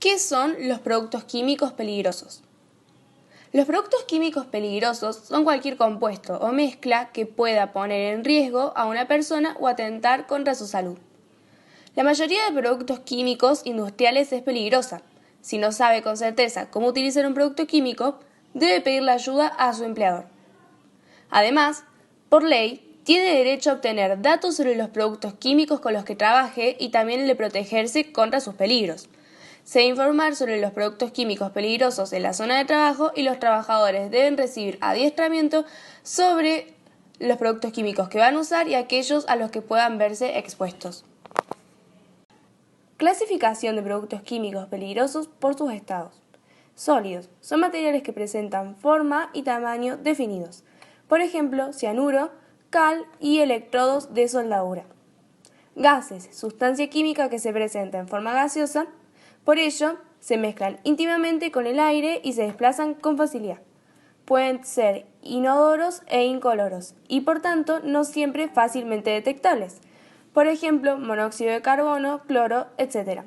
¿Qué son los productos químicos peligrosos? Los productos químicos peligrosos son cualquier compuesto o mezcla que pueda poner en riesgo a una persona o atentar contra su salud. La mayoría de productos químicos industriales es peligrosa. Si no sabe con certeza cómo utilizar un producto químico, debe pedirle ayuda a su empleador. Además, por ley, tiene derecho a obtener datos sobre los productos químicos con los que trabaje y también de protegerse contra sus peligros. Se debe informar sobre los productos químicos peligrosos en la zona de trabajo y los trabajadores deben recibir adiestramiento sobre los productos químicos que van a usar y aquellos a los que puedan verse expuestos. Clasificación de productos químicos peligrosos por sus estados. Sólidos. Son materiales que presentan forma y tamaño definidos. Por ejemplo, cianuro, cal y electrodos de soldadura. Gases. Sustancia química que se presenta en forma gaseosa. Por ello, se mezclan íntimamente con el aire y se desplazan con facilidad. Pueden ser inodoros e incoloros y por tanto no siempre fácilmente detectables. Por ejemplo, monóxido de carbono, cloro, etc.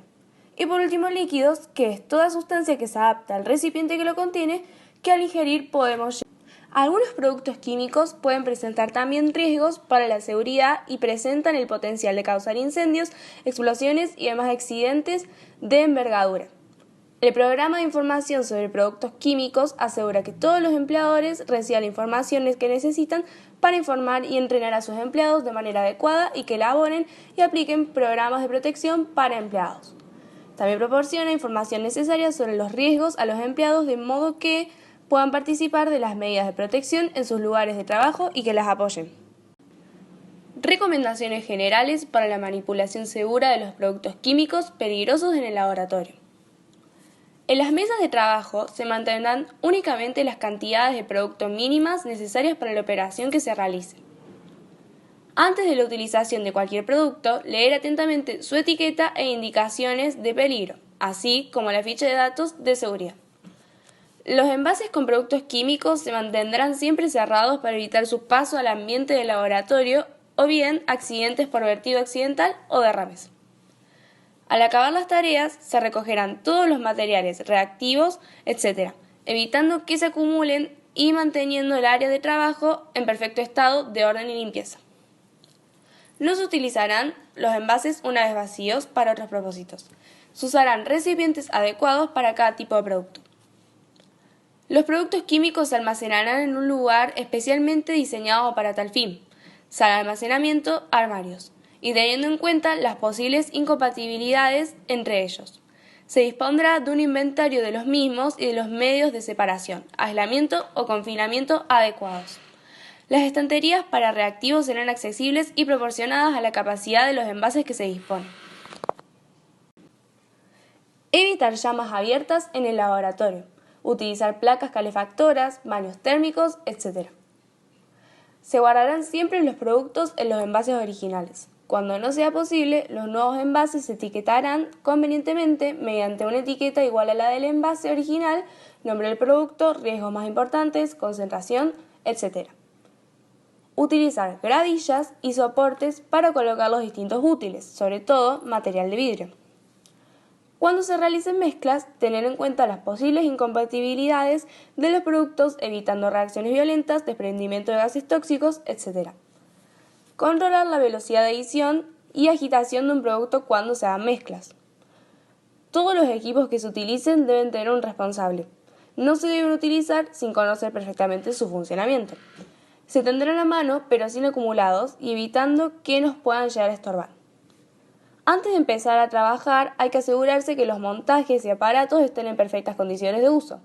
Y por último, líquidos, que es toda sustancia que se adapta al recipiente que lo contiene, que al ingerir podemos llevar. Algunos productos químicos pueden presentar también riesgos para la seguridad y presentan el potencial de causar incendios, explosiones y demás accidentes de envergadura. El programa de información sobre productos químicos asegura que todos los empleadores reciban las informaciones que necesitan para informar y entrenar a sus empleados de manera adecuada y que elaboren y apliquen programas de protección para empleados. También proporciona información necesaria sobre los riesgos a los empleados de modo que puedan participar de las medidas de protección en sus lugares de trabajo y que las apoyen. Recomendaciones generales para la manipulación segura de los productos químicos peligrosos en el laboratorio. En las mesas de trabajo se mantendrán únicamente las cantidades de producto mínimas necesarias para la operación que se realice. Antes de la utilización de cualquier producto, leer atentamente su etiqueta e indicaciones de peligro, así como la ficha de datos de seguridad. Los envases con productos químicos se mantendrán siempre cerrados para evitar su paso al ambiente del laboratorio o bien accidentes por vertido accidental o derrames. Al acabar las tareas, se recogerán todos los materiales reactivos, etc., evitando que se acumulen y manteniendo el área de trabajo en perfecto estado de orden y limpieza. No se utilizarán los envases una vez vacíos para otros propósitos. Se usarán recipientes adecuados para cada tipo de producto. Los productos químicos se almacenarán en un lugar especialmente diseñado para tal fin, sala de almacenamiento, armarios, y teniendo en cuenta las posibles incompatibilidades entre ellos. Se dispondrá de un inventario de los mismos y de los medios de separación, aislamiento o confinamiento adecuados. Las estanterías para reactivos serán accesibles y proporcionadas a la capacidad de los envases que se disponen. Evitar llamas abiertas en el laboratorio. Utilizar placas calefactoras, baños térmicos, etc. Se guardarán siempre los productos en los envases originales. Cuando no sea posible, los nuevos envases se etiquetarán convenientemente mediante una etiqueta igual a la del envase original, nombre del producto, riesgos más importantes, concentración, etc. Utilizar gravillas y soportes para colocar los distintos útiles, sobre todo material de vidrio. Cuando se realicen mezclas, tener en cuenta las posibles incompatibilidades de los productos, evitando reacciones violentas, desprendimiento de gases tóxicos, etc. Controlar la velocidad de adición y agitación de un producto cuando se hagan mezclas. Todos los equipos que se utilicen deben tener un responsable. No se deben utilizar sin conocer perfectamente su funcionamiento. Se tendrán a mano, pero sin acumulados, y evitando que nos puedan llegar a estorbar. Antes de empezar a trabajar, hay que asegurarse que los montajes y aparatos estén en perfectas condiciones de uso.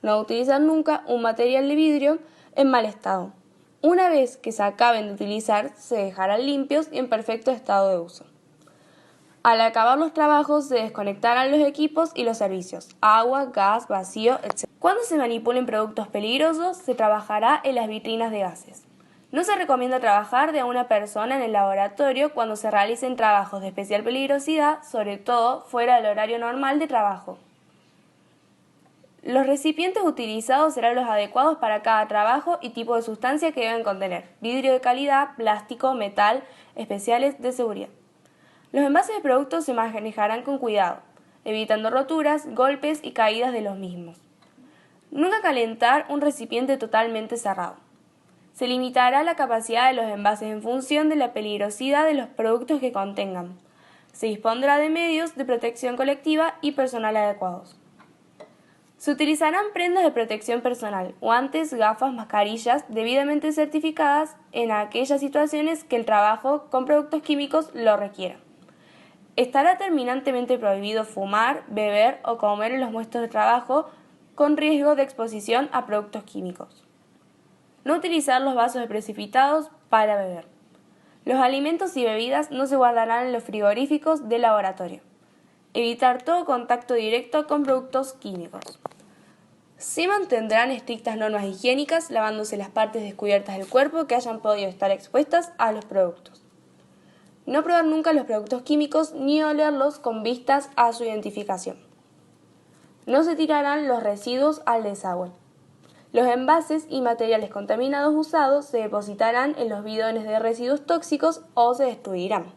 No utilizar nunca un material de vidrio en mal estado. Una vez que se acaben de utilizar, se dejarán limpios y en perfecto estado de uso. Al acabar los trabajos, se desconectarán los equipos y los servicios, agua, gas, vacío, etc. Cuando se manipulen productos peligrosos, se trabajará en las vitrinas de gases. No se recomienda trabajar de a una persona en el laboratorio cuando se realicen trabajos de especial peligrosidad, sobre todo fuera del horario normal de trabajo. Los recipientes utilizados serán los adecuados para cada trabajo y tipo de sustancia que deben contener: vidrio de calidad, plástico, metal, especiales de seguridad. Los envases de productos se manejarán con cuidado. evitando roturas, golpes y caídas de los mismos. Nunca calentar un recipiente totalmente cerrado. Se limitará la capacidad de los envases en función de la peligrosidad de los productos que contengan. Se dispondrá de medios de protección colectiva y personal adecuados. Se utilizarán prendas de protección personal, guantes, gafas, mascarillas debidamente certificadas en aquellas situaciones que el trabajo con productos químicos lo requiera. Estará terminantemente prohibido fumar, beber o comer en los puestos de trabajo con riesgo de exposición a productos químicos. No utilizar los vasos de precipitados para beber. Los alimentos y bebidas no se guardarán en los frigoríficos del laboratorio. Evitar todo contacto directo con productos químicos. Se mantendrán estrictas normas higiénicas lavándose las partes descubiertas del cuerpo que hayan podido estar expuestas a los productos. No probar nunca los productos químicos ni olerlos con vistas a su identificación. No se tirarán los residuos al desagüe. Los envases y materiales contaminados usados se depositarán en los bidones de residuos tóxicos o se destruirán.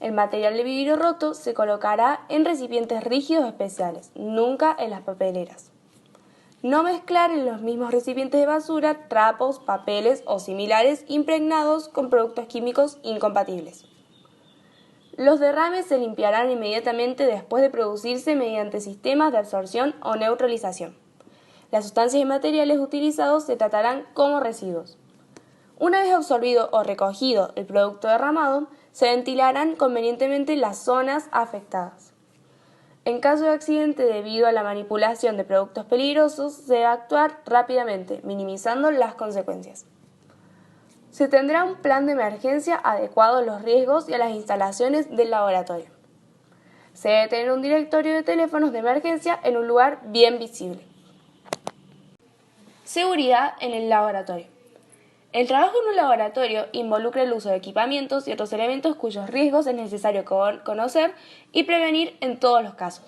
El material de vidrio roto se colocará en recipientes rígidos especiales, nunca en las papeleras. No mezclar en los mismos recipientes de basura trapos, papeles o similares impregnados con productos químicos incompatibles. Los derrames se limpiarán inmediatamente después de producirse mediante sistemas de absorción o neutralización. Las sustancias y materiales utilizados se tratarán como residuos. Una vez absorbido o recogido el producto derramado, se ventilarán convenientemente las zonas afectadas. En caso de accidente debido a la manipulación de productos peligrosos, se debe actuar rápidamente, minimizando las consecuencias. Se tendrá un plan de emergencia adecuado a los riesgos y a las instalaciones del laboratorio. Se debe tener un directorio de teléfonos de emergencia en un lugar bien visible. Seguridad en el laboratorio. El trabajo en un laboratorio involucra el uso de equipamientos y otros elementos cuyos riesgos es necesario conocer y prevenir en todos los casos.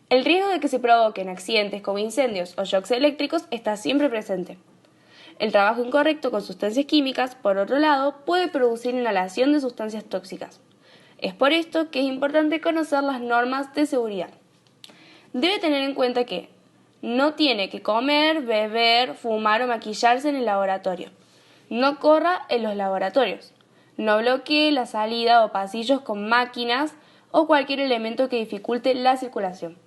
El riesgo de que se provoquen accidentes como incendios o shocks eléctricos está siempre presente. El trabajo incorrecto con sustancias químicas, por otro lado, puede producir inhalación de sustancias tóxicas. Es por esto que es importante conocer las normas de seguridad. Debe tener en cuenta que no tiene que comer, beber, fumar o maquillarse en el laboratorio. No corra en los laboratorios. No bloquee la salida o pasillos con máquinas o cualquier elemento que dificulte la circulación.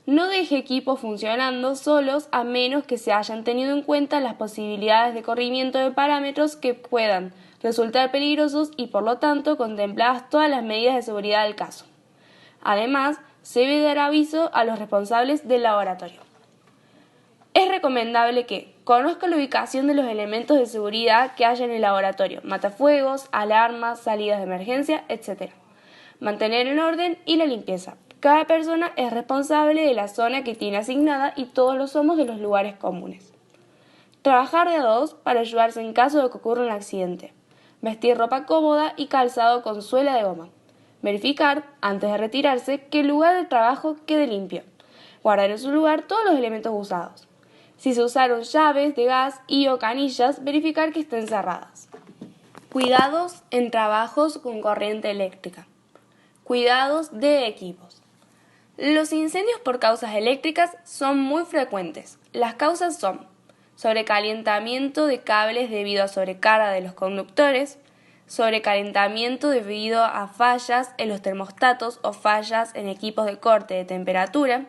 No deje equipos funcionando solos a menos que se hayan tenido en cuenta las posibilidades de corrimiento de parámetros que puedan resultar peligrosos y por lo tanto contempladas todas las medidas de seguridad del caso. Además, se debe dar aviso a los responsables del laboratorio. Es recomendable que conozca la ubicación de los elementos de seguridad que haya en el laboratorio, matafuegos, alarmas, salidas de emergencia, etc. Mantener el orden y la limpieza. Cada persona es responsable de la zona que tiene asignada y todos lo somos de los lugares comunes. Trabajar de a dos para ayudarse en caso de que ocurra un accidente. Vestir ropa cómoda y calzado con suela de goma. Verificar, antes de retirarse, que el lugar de trabajo quede limpio. Guardar en su lugar todos los elementos usados. Si se usaron llaves de gas y o canillas, verificar que estén cerradas. Cuidados en trabajos con corriente eléctrica. Cuidados de equipos. Los incendios por causas eléctricas son muy frecuentes. Las causas son sobrecalentamiento de cables debido a sobrecarga de los conductores, sobrecalentamiento debido a fallas en los termostatos o fallas en equipos de corte de temperatura,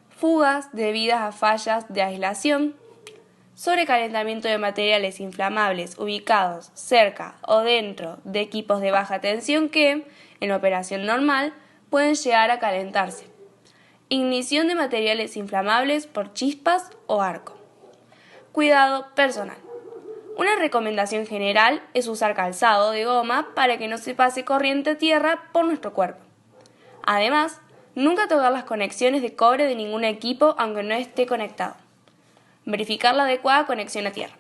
fugas debidas a fallas de aislación, sobrecalentamiento de materiales inflamables ubicados cerca o dentro de equipos de baja tensión que, en operación normal, pueden llegar a calentarse, ignición de materiales inflamables por chispas o arco. Cuidado personal. Una recomendación general es usar calzado de goma para que no se pase corriente a tierra por nuestro cuerpo. Además, nunca tocar las conexiones de cobre de ningún equipo aunque no esté conectado. Verificar la adecuada conexión a tierra.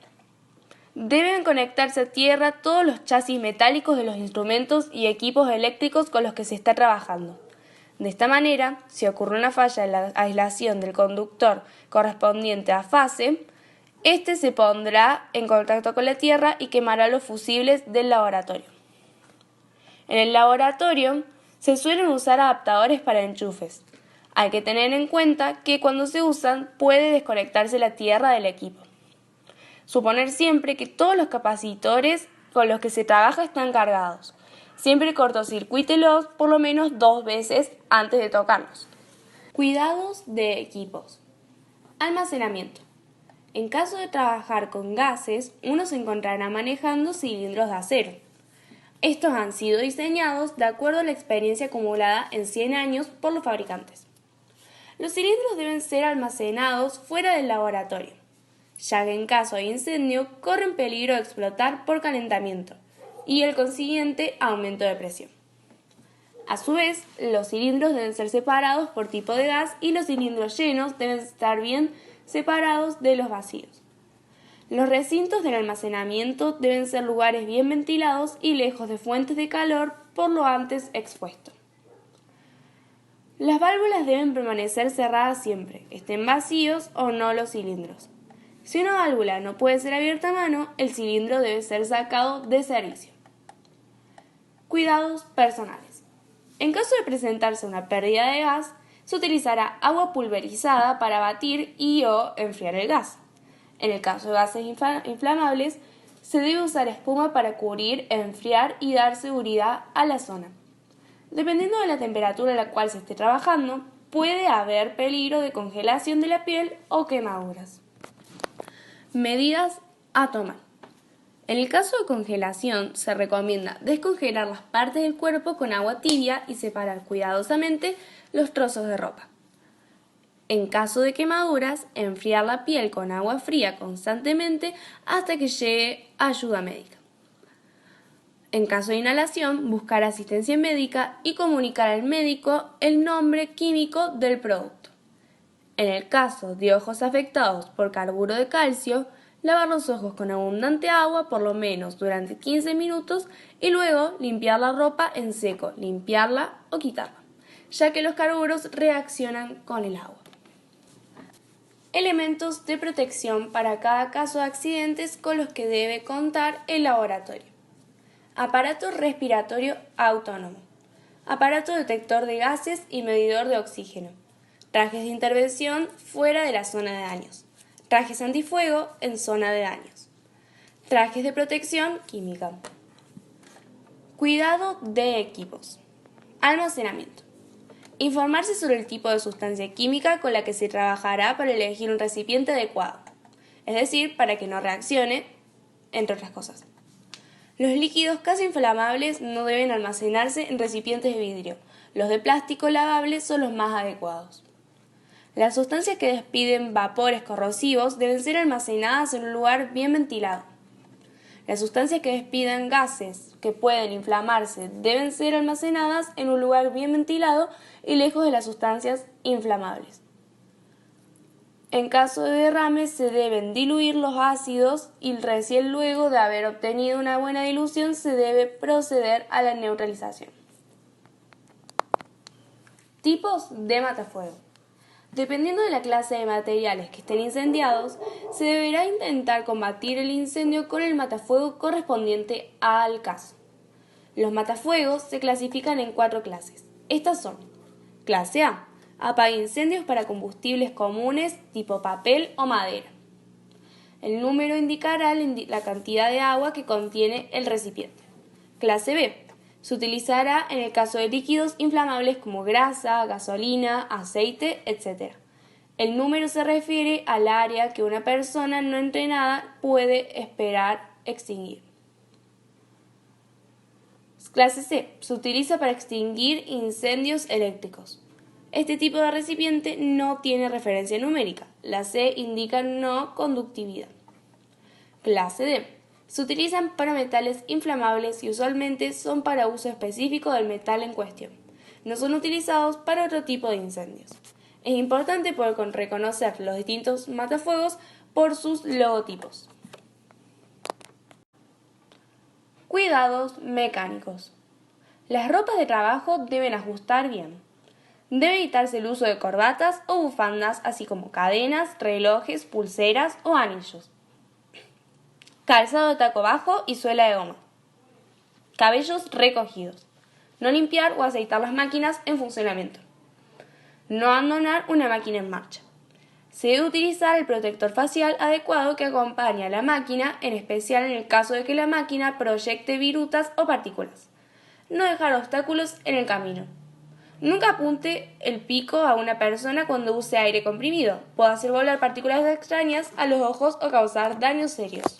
Deben conectarse a tierra todos los chasis metálicos de los instrumentos y equipos eléctricos con los que se está trabajando. De esta manera, si ocurre una falla en la aislación del conductor correspondiente a fase, este se pondrá en contacto con la tierra y quemará los fusibles del laboratorio. En el laboratorio Se suelen usar adaptadores para enchufes. Hay que tener en cuenta que cuando se usan puede desconectarse la tierra del equipo. Suponer siempre que todos los capacitores con los que se trabaja están cargados. Siempre cortocircuítelos por lo menos 2 veces antes de tocarlos. Cuidados de equipos. Almacenamiento. En caso de trabajar con gases, uno se encontrará manejando cilindros de acero. Estos han sido diseñados de acuerdo a la experiencia acumulada en 100 años por los fabricantes. Los cilindros deben ser almacenados fuera del laboratorio, ya que en caso de incendio corren peligro de explotar por calentamiento y el consiguiente aumento de presión. A su vez, los cilindros deben ser separados por tipo de gas y los cilindros llenos deben estar bien separados de los vacíos. Los recintos del almacenamiento deben ser lugares bien ventilados y lejos de fuentes de calor por lo antes expuesto. Las válvulas deben permanecer cerradas siempre, estén vacíos o no los cilindros. Si una válvula no puede ser abierta a mano, el cilindro debe ser sacado de servicio. Cuidados personales. En caso de presentarse una pérdida de gas, se utilizará agua pulverizada para batir y o enfriar el gas. En el caso de gases inflamables, se debe usar espuma para cubrir, enfriar y dar seguridad a la zona. Dependiendo de la temperatura a la cual se esté trabajando, puede haber peligro de congelación de la piel o quemaduras. Medidas a tomar. En el caso de congelación, se recomienda descongelar las partes del cuerpo con agua tibia y separar cuidadosamente los trozos de ropa. En caso de quemaduras, enfriar la piel con agua fría constantemente hasta que llegue ayuda médica. En caso de inhalación, buscar asistencia médica y comunicar al médico el nombre químico del producto. En el caso de ojos afectados por carburo de calcio, lavar los ojos con abundante agua por lo menos durante 15 minutos y luego limpiar la ropa en seco, limpiarla o quitarla, ya que los carburos reaccionan con el agua. Elementos de protección para cada caso de accidentes con los que debe contar el laboratorio. Aparato respiratorio autónomo. Aparato detector de gases y medidor de oxígeno. Trajes de intervención fuera de la zona de daños. Trajes antifuego en zona de daños. Trajes de protección química. Cuidado de equipos. Almacenamiento. Informarse sobre el tipo de sustancia química con la que se trabajará para elegir un recipiente adecuado, es decir, para que no reaccione, entre otras cosas. Los líquidos casi inflamables no deben almacenarse en recipientes de vidrio. Los de plástico lavable son los más adecuados. Las sustancias que despiden vapores corrosivos deben ser almacenadas en un lugar bien ventilado. Las sustancias que despidan gases que pueden inflamarse deben ser almacenadas en un lugar bien ventilado y lejos de las sustancias inflamables. En caso de derrame se deben diluir los ácidos y recién luego de haber obtenido una buena dilución se debe proceder a la neutralización. Tipos de matafuego. Dependiendo de la clase de materiales que estén incendiados, se deberá intentar combatir el incendio con el matafuego correspondiente al caso. Los matafuegos se clasifican en 4 clases. Estas son: clase A, apaga incendios para combustibles comunes tipo papel o madera. El número indicará la cantidad de agua que contiene el recipiente. Clase B, se utilizará en el caso de líquidos inflamables como grasa, gasolina, aceite, etc. El número se refiere al área que una persona no entrenada puede esperar extinguir. Clase C, se utiliza para extinguir incendios eléctricos. Este tipo de recipiente no tiene referencia numérica. La C indica no conductividad. Clase D, se utilizan para metales inflamables y usualmente son para uso específico del metal en cuestión. No son utilizados para otro tipo de incendios. Es importante poder reconocer los distintos matafuegos por sus logotipos. Cuidados mecánicos. Las ropas de trabajo deben ajustar bien. Debe evitarse el uso de corbatas o bufandas, así como cadenas, relojes, pulseras o anillos. Calzado de taco bajo y suela de goma. Cabellos recogidos. No limpiar o aceitar las máquinas en funcionamiento. No abandonar una máquina en marcha. Se debe utilizar el protector facial adecuado que acompañe a la máquina, en especial en el caso de que la máquina proyecte virutas o partículas. No dejar obstáculos en el camino. Nunca apunte el pico a una persona cuando use aire comprimido. Puede hacer volar partículas extrañas a los ojos o causar daños serios.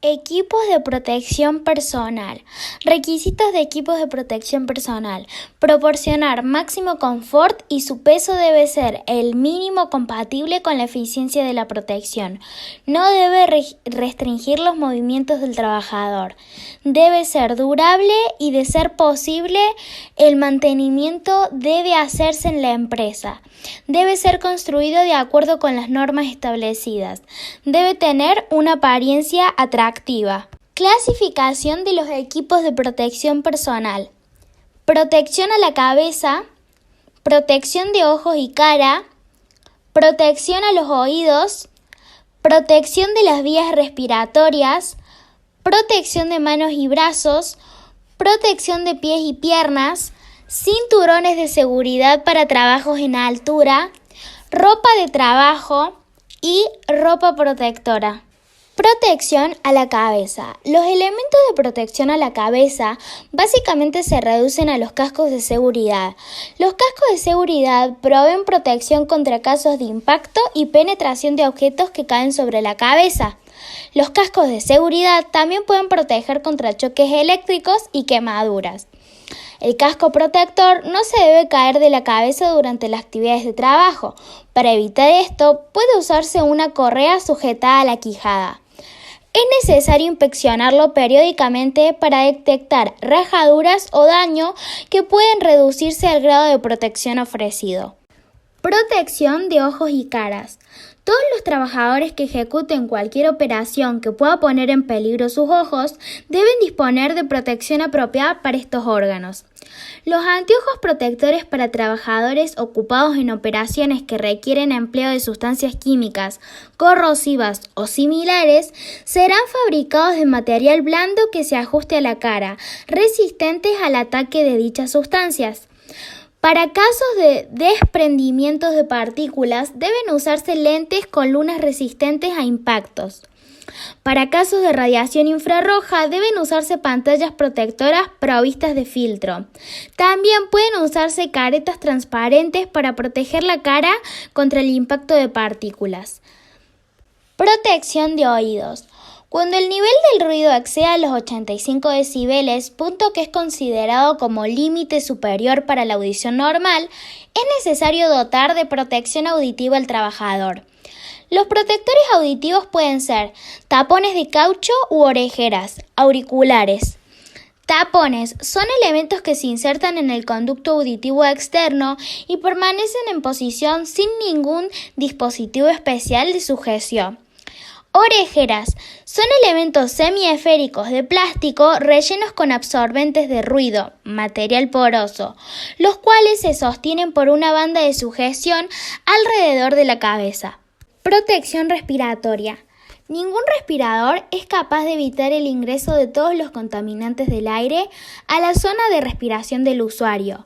Equipos de protección personal. Requisitos de equipos de protección personal. Proporcionar máximo confort y su peso debe ser el mínimo compatible con la eficiencia de la protección. No debe restringir los movimientos del trabajador. Debe ser durable y, de ser posible, el mantenimiento debe hacerse en la empresa. Debe ser construido de acuerdo con las normas establecidas. Debe tener una apariencia atractiva. Clasificación de los equipos de protección personal. Protección a la cabeza, protección de ojos y cara, protección a los oídos, protección de las vías respiratorias, protección de manos y brazos, protección de pies y piernas, cinturones de seguridad para trabajos en altura, ropa de trabajo y ropa protectora. Protección a la cabeza. Los elementos de protección a la cabeza básicamente se reducen a los cascos de seguridad. Los cascos de seguridad proveen protección contra casos de impacto y penetración de objetos que caen sobre la cabeza. Los cascos de seguridad también pueden proteger contra choques eléctricos y quemaduras. El casco protector no se debe caer de la cabeza durante las actividades de trabajo. Para evitar esto, puede usarse una correa sujetada a la quijada. Es necesario inspeccionarlo periódicamente para detectar rajaduras o daño que pueden reducirse al grado de protección ofrecido. Protección de ojos y caras. Todos los trabajadores que ejecuten cualquier operación que pueda poner en peligro sus ojos deben disponer de protección apropiada para estos órganos. Los anteojos protectores para trabajadores ocupados en operaciones que requieren empleo de sustancias químicas, corrosivas o similares serán fabricados de material blando que se ajuste a la cara, resistentes al ataque de dichas sustancias. Para casos de desprendimientos de partículas, deben usarse lentes con lunas resistentes a impactos. Para casos de radiación infrarroja, deben usarse pantallas protectoras provistas de filtro. También pueden usarse caretas transparentes para proteger la cara contra el impacto de partículas. Protección de oídos. Cuando el nivel del ruido exceda los 85 decibeles, punto que es considerado como límite superior para la audición normal, es necesario dotar de protección auditiva al trabajador. Los protectores auditivos pueden ser tapones de caucho u orejeras, auriculares. Tapones son elementos que se insertan en el conducto auditivo externo y permanecen en posición sin ningún dispositivo especial de sujeción. Orejeras son elementos semiesféricos de plástico rellenos con absorbentes de ruido, material poroso, los cuales se sostienen por una banda de sujeción alrededor de la cabeza. Protección respiratoria. Ningún respirador es capaz de evitar el ingreso de todos los contaminantes del aire a la zona de respiración del usuario.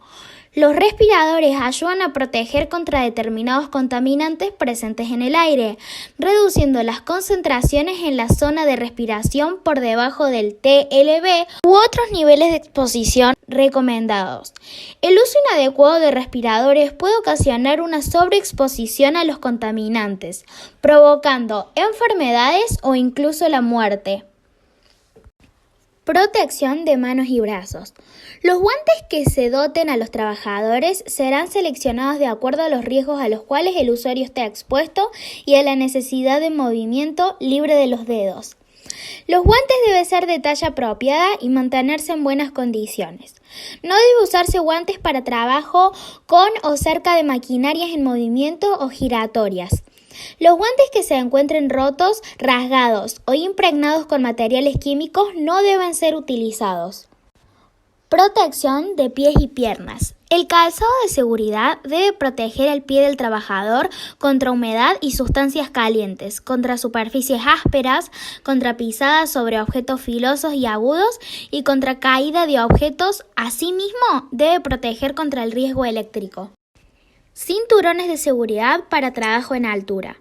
Los respiradores ayudan a proteger contra determinados contaminantes presentes en el aire, reduciendo las concentraciones en la zona de respiración por debajo del TLB u otros niveles de exposición recomendados. El uso inadecuado de respiradores puede ocasionar una sobreexposición a los contaminantes, provocando enfermedades o incluso la muerte. Protección de manos y brazos. Los guantes que se doten a los trabajadores serán seleccionados de acuerdo a los riesgos a los cuales el usuario está expuesto y a la necesidad de movimiento libre de los dedos. Los guantes deben ser de talla apropiada y mantenerse en buenas condiciones. No debe usarse guantes para trabajo con o cerca de maquinarias en movimiento o giratorias. Los guantes que se encuentren rotos, rasgados o impregnados con materiales químicos no deben ser utilizados. Protección de pies y piernas. El calzado de seguridad debe proteger el pie del trabajador contra humedad y sustancias calientes, contra superficies ásperas, contra pisadas sobre objetos filosos y agudos y contra caída de objetos. Asimismo, debe proteger contra el riesgo eléctrico. Cinturones de seguridad para trabajo en altura.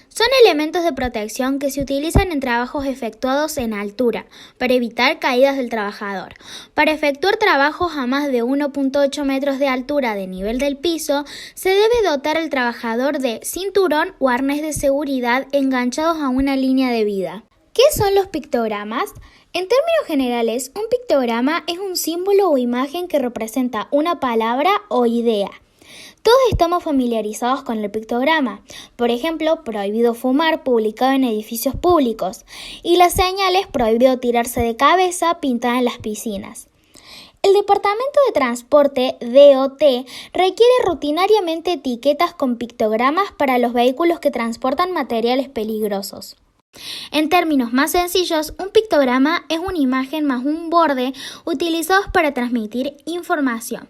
Son elementos de protección que se utilizan en trabajos efectuados en altura, para evitar caídas del trabajador. Para efectuar trabajos a más de 1.8 metros de altura de nivel del piso, se debe dotar al trabajador de cinturón o arnés de seguridad enganchados a una línea de vida. ¿Qué son los pictogramas? En términos generales, un pictograma es un símbolo o imagen que representa una palabra o idea. Todos estamos familiarizados con el pictograma, por ejemplo, prohibido fumar publicado en edificios públicos y las señales prohibido tirarse de cabeza pintadas en las piscinas. El Departamento de Transporte, DOT, requiere rutinariamente etiquetas con pictogramas para los vehículos que transportan materiales peligrosos. En términos más sencillos, un pictograma es una imagen más un borde utilizados para transmitir información.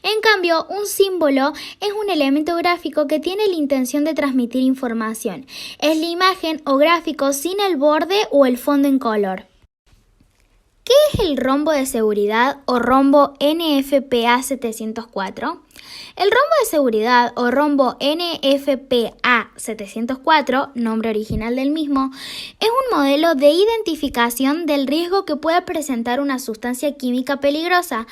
En cambio, un símbolo es un elemento gráfico que tiene la intención de transmitir información. Es la imagen o gráfico sin el borde o el fondo en color. ¿Qué es el rombo de seguridad o rombo NFPA 704? El rombo de seguridad o rombo NFPA 704, nombre original del mismo, es un modelo de identificación del riesgo que pueda presentar una sustancia química peligrosa.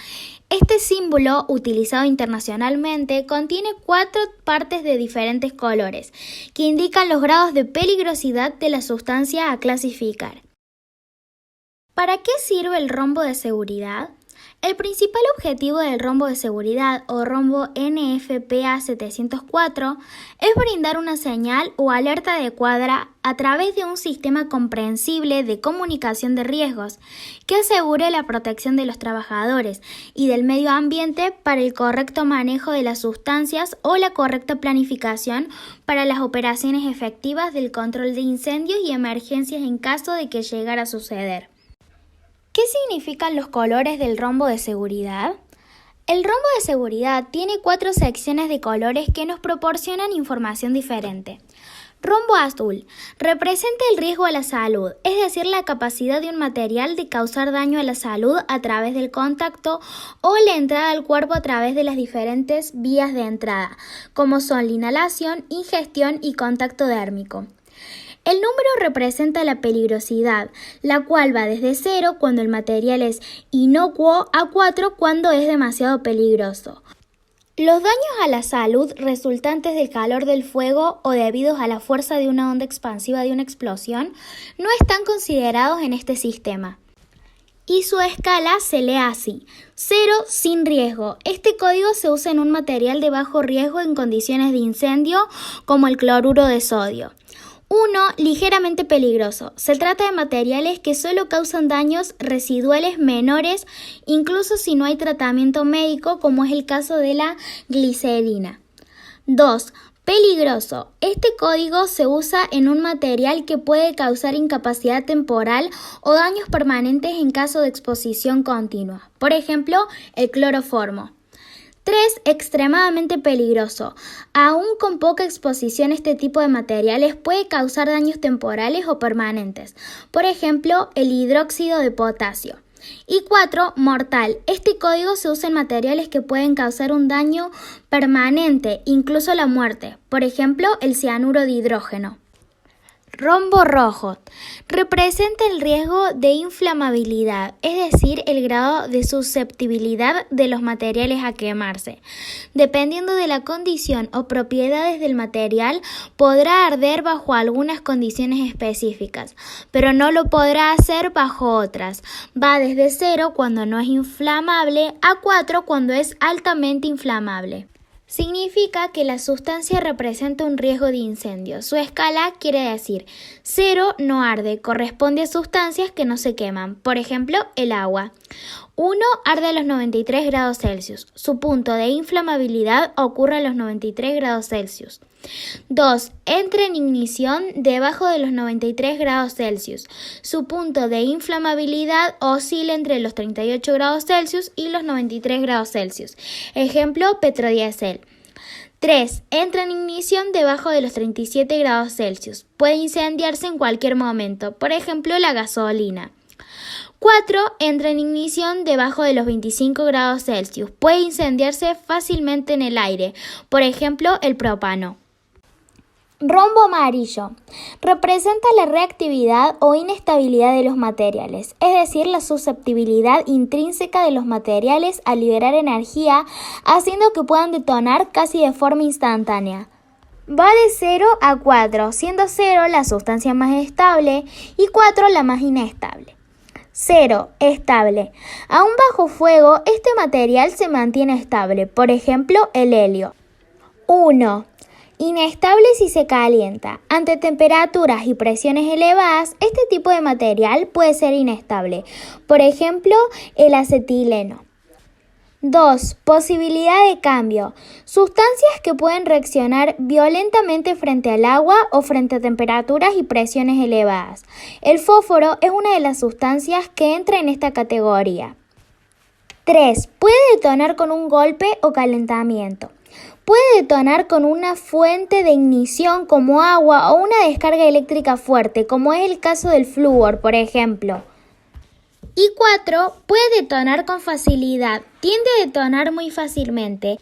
Este símbolo, utilizado internacionalmente, contiene 4 partes de diferentes colores, que indican los grados de peligrosidad de la sustancia a clasificar. ¿Para qué sirve el rombo de seguridad? El principal objetivo del rombo de seguridad o rombo NFPA 704 es brindar una señal o alerta adecuada a través de un sistema comprensible de comunicación de riesgos que asegure la protección de los trabajadores y del medio ambiente para el correcto manejo de las sustancias o la correcta planificación para las operaciones efectivas del control de incendios y emergencias en caso de que llegara a suceder. ¿Qué significan los colores del rombo de seguridad? El rombo de seguridad tiene 4 secciones de colores que nos proporcionan información diferente. Rombo azul representa el riesgo a la salud, es decir, la capacidad de un material de causar daño a la salud a través del contacto o la entrada al cuerpo a través de las diferentes vías de entrada, como son la inhalación, ingestión y contacto dérmico. El número representa la peligrosidad, la cual va desde 0 cuando el material es inocuo a 4 cuando es demasiado peligroso. Los daños a la salud resultantes del calor del fuego o debidos a la fuerza de una onda expansiva de una explosión no están considerados en este sistema. Y su escala se lee así: 0 sin riesgo. Este código se usa en un material de bajo riesgo en condiciones de incendio como el cloruro de sodio. 1. Ligeramente peligroso. Se trata de materiales que solo causan daños residuales menores, incluso si no hay tratamiento médico, como es el caso de la glicerina. 2. Peligroso. Este código se usa en un material que puede causar incapacidad temporal o daños permanentes en caso de exposición continua. Por ejemplo, el cloroformo. 3. Extremadamente peligroso. Aún con poca exposición, este tipo de materiales puede causar daños temporales o permanentes. Por ejemplo, el hidróxido de potasio. Y 4. Mortal. Este código se usa en materiales que pueden causar un daño permanente, incluso la muerte. Por ejemplo, el cianuro de hidrógeno. Rombo rojo. Representa el riesgo de inflamabilidad, es decir, el grado de susceptibilidad de los materiales a quemarse. Dependiendo de la condición o propiedades del material, podrá arder bajo algunas condiciones específicas, pero no lo podrá hacer bajo otras. Va desde 0 cuando no es inflamable a 4 cuando es altamente inflamable. Significa que la sustancia representa un riesgo de incendio. Su escala quiere decir 0 no arde, corresponde a sustancias que no se queman, por ejemplo, el agua. 1. Arde a los 93 grados Celsius. Su punto de inflamabilidad ocurre a los 93 grados Celsius. 2. Entra en ignición debajo de los 93 grados Celsius. Su punto de inflamabilidad oscila entre los 38 grados Celsius y los 93 grados Celsius. Ejemplo, petrodiesel. 3. Entra en ignición debajo de los 37 grados Celsius. Puede incendiarse en cualquier momento, por ejemplo, la gasolina. 4. Entra en ignición debajo de los 25 grados Celsius. Puede incendiarse fácilmente en el aire, por ejemplo, el propano. Rombo amarillo. Representa la reactividad o inestabilidad de los materiales, es decir, la susceptibilidad intrínseca de los materiales a liberar energía, haciendo que puedan detonar casi de forma instantánea. Va de 0 a 4, siendo 0 la sustancia más estable y 4 la más inestable. 0. Estable. Aún bajo fuego, este material se mantiene estable, por ejemplo, el helio. 1. Inestable si se calienta. Ante temperaturas y presiones elevadas, este tipo de material puede ser inestable, por ejemplo, el acetileno. 2. Posibilidad de cambio. Sustancias que pueden reaccionar violentamente frente al agua o frente a temperaturas y presiones elevadas. El fósforo es una de las sustancias que entra en esta categoría. 3. Puede detonar con un golpe o calentamiento. Puede detonar con una fuente de ignición como agua o una descarga eléctrica fuerte, como es el caso del flúor, por ejemplo. Y 4. Puede detonar con facilidad. Tiende a detonar muy fácilmente.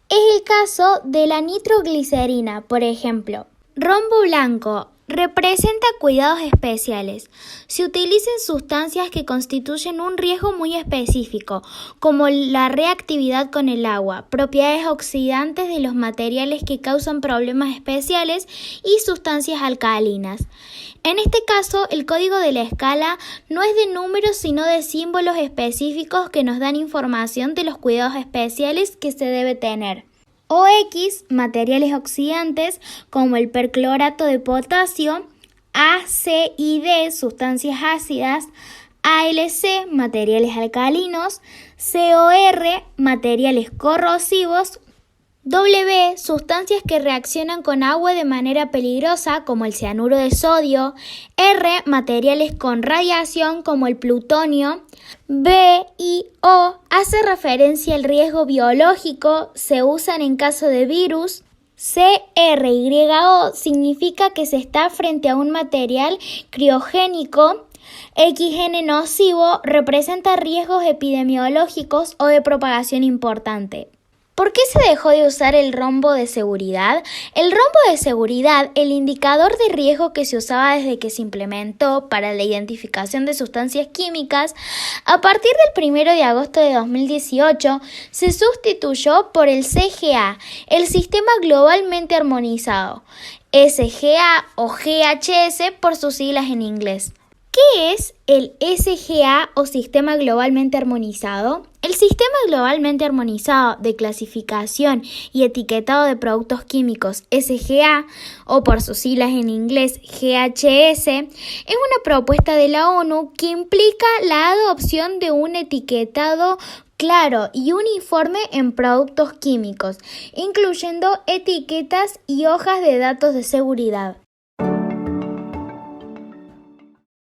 Es el caso de la nitroglicerina, por ejemplo. Rombo blanco. Representa cuidados especiales. Se utilizan sustancias que constituyen un riesgo muy específico, como la reactividad con el agua, propiedades oxidantes de los materiales que causan problemas especiales y sustancias alcalinas. En este caso, el código de la escala no es de números sino de símbolos específicos que nos dan información de los cuidados especiales que se debe tener. OX, materiales oxidantes como el perclorato de potasio, A, C y D, sustancias ácidas, ALC, materiales alcalinos, COR, materiales corrosivos, W, sustancias que reaccionan con agua de manera peligrosa como el cianuro de sodio, R, materiales con radiación como el plutonio, B y O hace referencia al riesgo biológico, se usan en caso de virus. C, R y O significa que se está frente a un material criogénico. XN nocivo representa riesgos epidemiológicos o de propagación importante. ¿Por qué se dejó de usar el rombo de seguridad? El rombo de seguridad, el indicador de riesgo que se usaba desde que se implementó para la identificación de sustancias químicas, a partir del 1 de agosto de 2018 se sustituyó por el SGA, el Sistema Globalmente Armonizado, SGA o GHS por sus siglas en inglés. ¿Qué es el SGA o Sistema Globalmente Armonizado? El Sistema Globalmente Armonizado de Clasificación y Etiquetado de Productos Químicos SGA, o por sus siglas en inglés GHS, es una propuesta de la ONU que implica la adopción de un etiquetado claro y uniforme en productos químicos, incluyendo etiquetas y hojas de datos de seguridad.